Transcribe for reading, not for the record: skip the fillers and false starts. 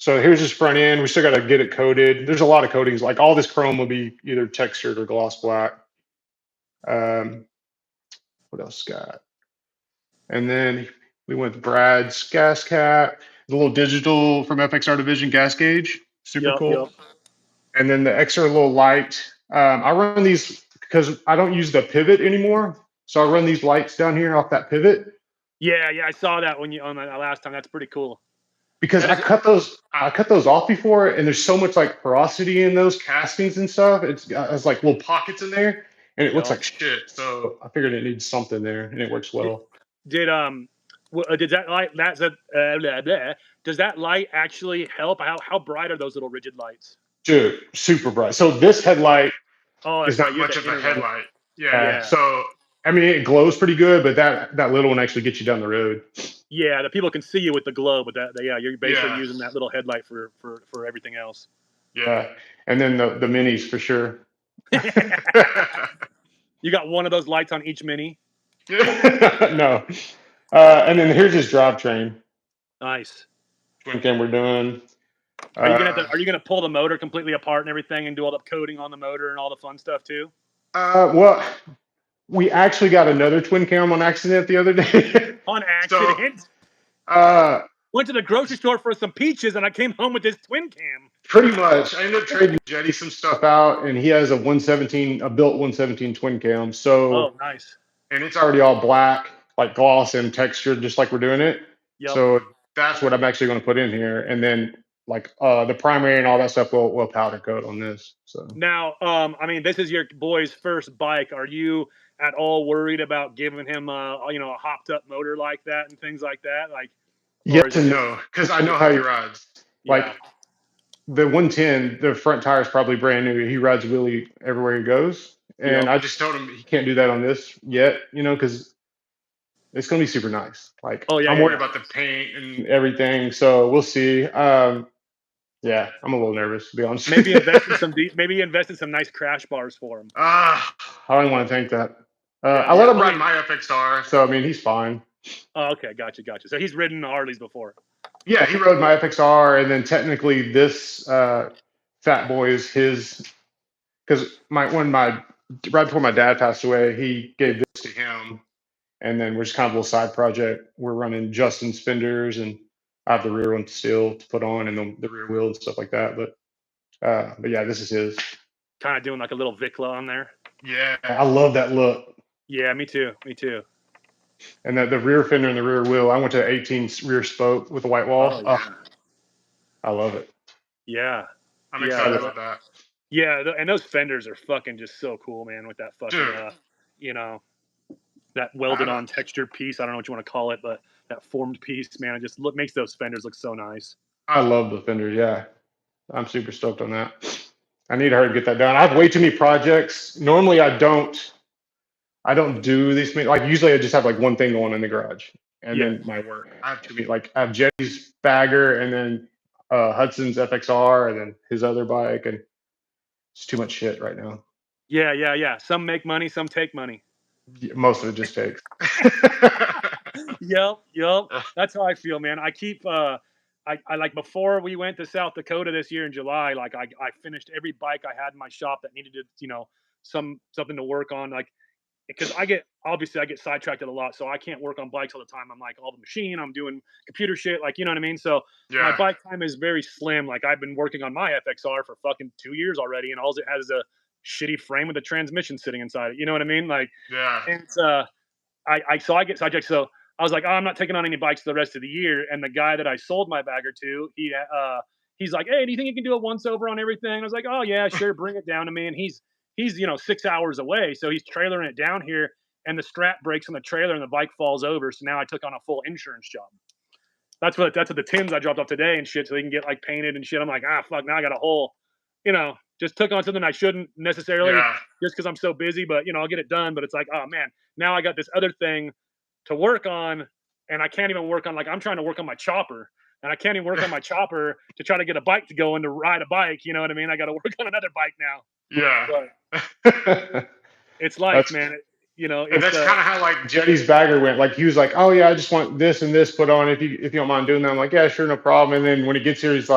So here's his front end. We still got to get it coated. There's a lot of coatings. Like all this chrome will be either textured or gloss black. What else got? And then we went with Brad's gas cap, the little digital from FXR Division gas gauge. Super Yep, cool. yep. And then the extra little light. I run these because I don't use the pivot anymore. So I run these lights down here off that pivot. Yeah, I saw that when you on that last time. That's pretty cool. Because I cut those off before, and there's so much like porosity in those castings and stuff. It's like little pockets in there, and it looks like shit. So I figured it needs something there, and it works well. Did that light does that light actually help? How bright are those little rigid lights? Dude, super bright. So this headlight is not right. much of a headlight. Yeah. So I mean, it glows pretty good, but that little one actually gets you down the road. Yeah, the people can see you with the glow, but you're basically using that little headlight for everything else. Yeah, and then the minis for sure. You got one of those lights on each mini? No. And then here's his drivetrain. Nice. Twin cam we're doing. Are you gonna pull the motor completely apart and everything and do all the coating on the motor and all the fun stuff too? Well, we actually got another twin cam on accident the other day. On accident? So, went to the grocery store for some peaches and I came home with this twin cam. Pretty much. I ended up trading Jetty some stuff out, and he has a built 117 twin cam. So, nice. And it's already all black, like gloss and textured, just like we're doing it. Yep. So that's what I'm actually going to put in here, and then like the primary and all that stuff we'll powder coat on this. So now, I mean, this is your boy's first bike. Are you at all worried about giving him a hopped up motor like that and things like that? Like, yes and no, because I know how he rides. Like the 110, the front tire is probably brand new. He rides wheelie everywhere he goes, and I just told him he can't do that on this yet, because it's going to be super nice. Like, I'm worried about the paint and everything, so we'll see. Yeah, I'm a little nervous, to be honest. Maybe invest in some nice crash bars for him. I don't want to think that. I let him ride my FXR, so I mean he's fine. Oh, okay, gotcha. So he's ridden Harleys before. Yeah, he rode my FXR, and then technically this fat boy is his, because right before my dad passed away, he gave this to him, and then we're just kind of a little side project. We're running Justin's fenders, and I have the rear one still to put on, and the rear wheel and stuff like that. But yeah, this is his. Kind of doing like a little Vicla on there. Yeah, I love that look. Yeah, me too. And the rear fender and the rear wheel, I went to 18 rear spoke with a white wall. Oh, yeah. I love it. Yeah. I'm excited about that. Yeah, and those fenders are fucking just so cool, man, with that fucking, that welded on textured piece. I don't know what you want to call it, but that formed piece, man, it just makes those fenders look so nice. I love the fenders, yeah. I'm super stoked on that. I need her to get that done. I have way too many projects. Normally I don't do these things. Like usually I just have like one thing going in the garage and then my work. I have too many. Like I have Jetty's bagger and then Hudson's FXR and then his other bike, and it's too much shit right now. Yeah. Some make money, some take money. Most of it just takes. Yep. That's how I feel, man. I keep I like before we went to South Dakota this year in July, like I finished every bike I had in my shop that needed to, something to work on, like, because I get sidetracked a lot, so I can't work on bikes all the time. I'm like all the machine, I'm doing computer shit, like, you know what I mean? So my bike time is very slim. Like I've been working on my FXR for fucking 2 years already, and all it has is a shitty frame with a transmission sitting inside it. You know what I mean? Like, and it's, so I get sidetracked. So I was like, I'm not taking on any bikes the rest of the year. And the guy that I sold my bagger to, he's like, hey, do you think you can do a once over on everything? And I was like, oh yeah, sure, bring it down to me. And he's 6 hours away, so he's trailering it down here, and the strap breaks on the trailer, and the bike falls over. So now I took on a full insurance job. That's what the tins I dropped off today and shit, so they can get like painted and shit. I'm like, fuck, now I got a whole, just took on something I shouldn't necessarily, just because I'm so busy. But I'll get it done. But it's like, oh man, now I got this other thing to work on, and I can't even work on, like, I'm trying to work on my chopper. And I can't even work on my chopper to try to get a bike to go and to ride a bike. You know what I mean? I got to work on another bike now. Yeah. But it's life, man. And that's kind of how like Jetty's bagger went. Like he was like, oh yeah, I just want this and this put on. If you don't mind doing that, I'm like, yeah, sure, no problem. And then when he gets here, he's like,